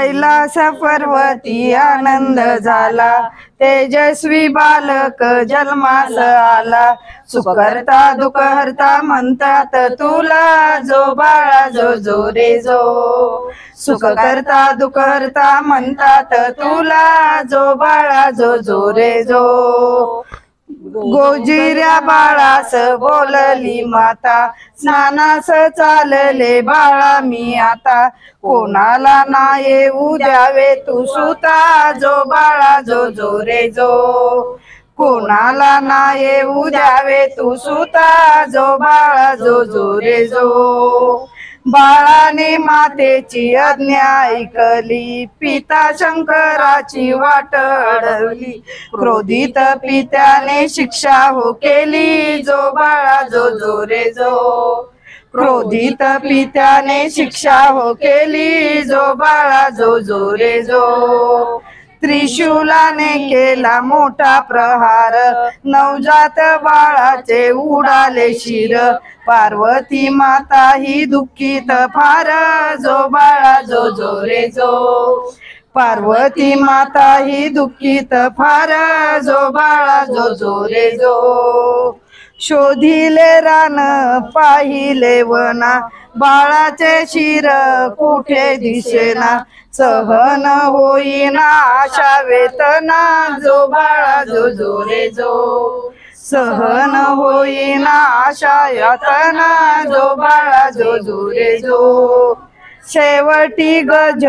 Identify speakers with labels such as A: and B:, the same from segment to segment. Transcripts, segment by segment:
A: कैलास पर्वती आनंद झाला, तेजस्वी बालक जन्मास आला। सुखकर्ता दुःखहर्ता म्हणतात तुला, जो बाळा जो जो रे जो। सुखकर्ता दुःखहर्ता म्हणतात तुला, जो बाळा जो जो रे जो। गोजिऱ्या बाळास बोलली माता, स्नानास चालले बाळा मी आता। कोणाला ना येऊ द्यावे तू सुता, जो बाळा जो जो रे जो। कोणाला ना येऊ द्यावे तू सुता, जो बाळा जो जो रे जो। बाळाने मातेची आज्ञा ऐकली, पिता शंकराची वाट अडवली। क्रोधित पित्याने शिक्षा हो केली, जो बाळा जो जो रे जो। क्रोधित पित्याने शिक्षा हो केली, जो बाळा जो जो रे जो। त्रिशूलाने केला मोठा प्रहार, नवजात बाळाचे उडाले शिर। पार्वती माता ही दुःखित फार, जो बाळा जो जो रे जो। पार्वती माता ही दुःखित फार, जो बाळा जो जो रे जो। शोधिले रान पाहिले वना, बाळाचे शिर कुठे दिसेना। सहन होईना आशा वेतना, जो बाळा जो जो रे जो। सहन होईना आशा यातना, जो बाळा जो जो रे जो। शेवटी गज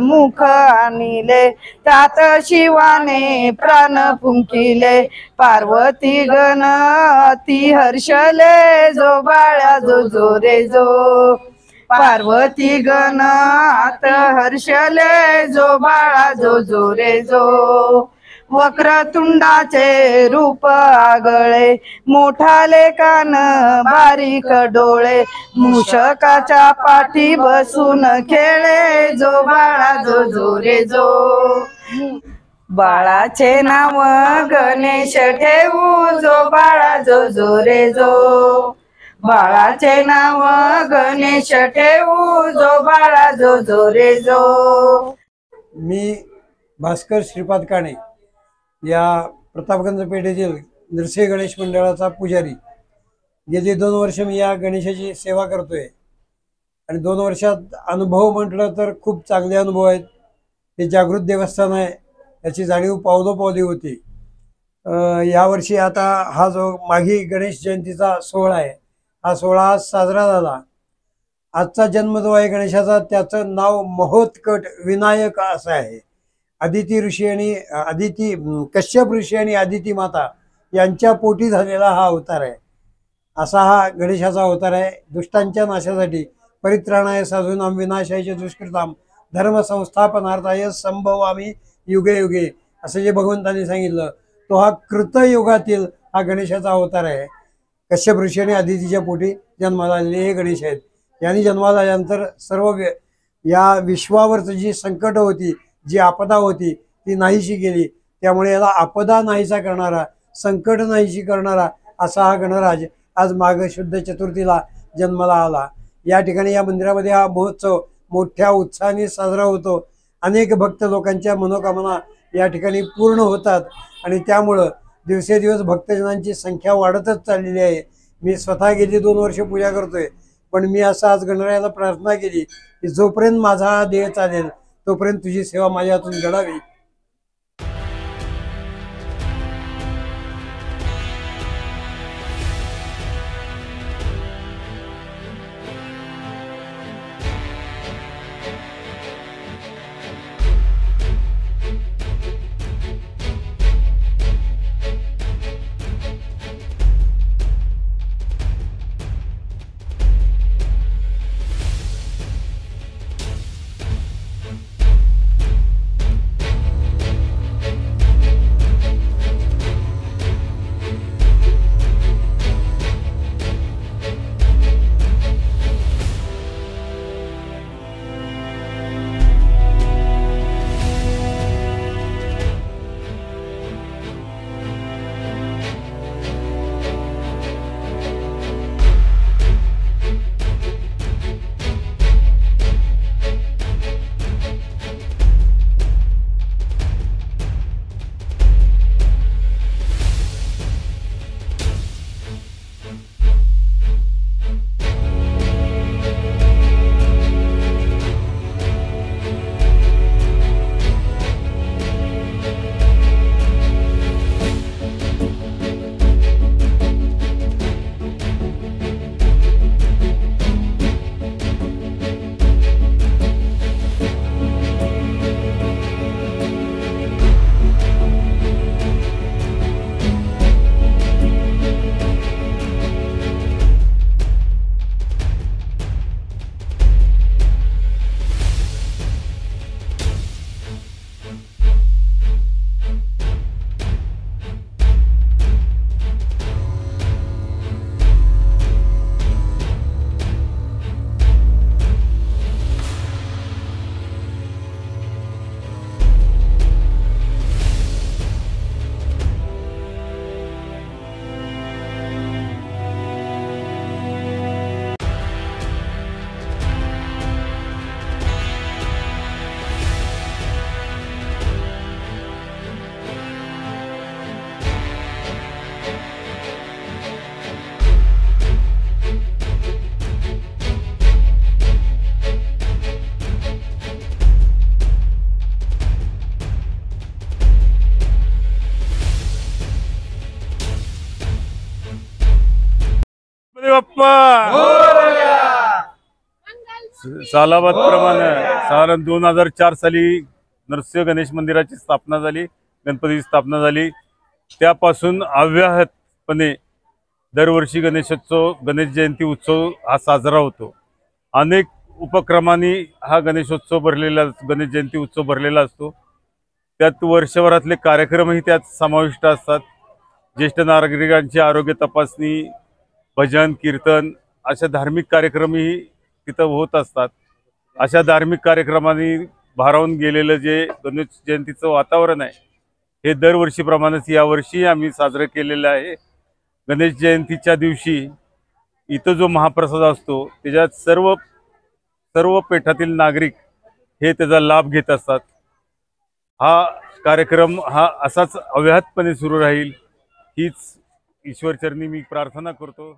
A: मुख आणिले, त्यात शिवाने प्राण फुंकिले। पार्वती गण अति हर्षले, जो बाळा जो जो रे जो। पार्वती गण आत हर्षले, जो बाळा जो जो रे जो। वक्रतुंडाचे रूप आगळे, मोठाले कान बारीक डोळे। मूषकाच्या पाठी बसून खेळे, जो बाळा जो जो रे जो। बाळाचे नाव गणेश ठेवू, जो बाळा जो जो रे जो। बाळाचे नाव गणेश ठेवू, जो बाळा जो जो रे जो।
B: मी भास्कर श्रीपाद काणे या प्रतापगंज पेठेतील नरसिंह गणेश मंडळाचा पुजारी। गेली 2 वर्ष मी या गणेशाची सेवा करतोय आणि 2 वर्षात अनुभव म्हटलं तर खूप चांगले अनुभव आहेत। हे जागृत देवस्थान आहे, याची जाणीव पावलोपावली होती। यावर्षी आता हा जो माघी गणेश जयंतीचा सोहळा आहे, हा सोहळा आज साजरा झाला। आजचा जन्म जो आहे गणेशाचा, त्याचं नाव महोत्कट विनायक असं आहे। आदिती ऋषी आणि कश्यप ऋषी आणि आदिती माता यांच्या पोटी झालेला हा अवतार आहे। असा हा गणेशाचा अवतार आहे। दुष्टांच्या नाशासाठी, परित्राणाय साधूनां विनाशाय दुष्कृतां धर्म संस्थापनार्थाय संभवामि युगे युगे असं जे भगवंतांनी सांगितलं, तो हा कृतयुगातील हा गणेशाचा अवतार आहे। कश्यप ऋषी आणि आदितीच्या पोटी जन्माला आलेले हे गणेश आहेत। यांनी जन्माला आल्यानंतर सर्व या विश्वावरच जी संकट होती, जी आपदा होती, ती नाहीशी गेली। त्यामुळे याला आपदा नाहीसा करणारा, संकट नाहीशी करणारा असा हा गणराज आज माघ शुद्ध चतुर्थीला जन्माला आला। या ठिकाणी या मंदिरामध्ये हा महोत्सव मोठ्या उत्साहाने साजरा होतो। अनेक भक्त लोकांच्या मनोकामना या ठिकाणी पूर्ण होतात आणि त्यामुळं दिवसेदिवस भक्तजनांची संख्या वाढतच चाललेली आहे। मी स्वतः गेली 2 वर्ष पूजा करतोय, पण मी असं आज गणरायाला प्रार्थना केली की जोपर्यंत माझा हा देह चालेल तोपर्यंत तुझी सेवा माझ्या हातून घडावी।
C: बाप्पा सालाबाद प्रमाणे साधारण 2004 साली नरसिंह गणेश मंदिराची स्थापना झाली, गणपतीची स्थापना झाली. त्यापासून अव्याहतपणे दरवर्षी गणेश जयंती उत्सव हा साजरा होतो. अनेक उपक्रमांनी हा गणेश जयंती उत्सव भरलेला असतो. त्यात वर्षभरातले कार्यक्रमही त्यात समाविष्ट असतात. ज्येष्ठ नागरिकांची आरोग्य तपासणी, भजन कीर्तन अशा धार्मिक कार्यक्रमही तिथं होत असतात. अशा धार्मिक कार्यक्रमांनी भारावून गेलेलं जे गणेश जयंतीचं वातावरण आहे हे दरवर्षीप्रमाणेच यावर्षी आम्ही साजरं केलेलं आहे. गणेश जयंतीच्या दिवशी इथं जो महाप्रसाद असतो त्याच्यात सर्व पेठातील नागरिक हे त्याचा लाभ घेत असतात. हा कार्यक्रम हा असाच अव्याहतपणे सुरू राहील हीच ईश्वरचरणी मी प्रार्थना करतो.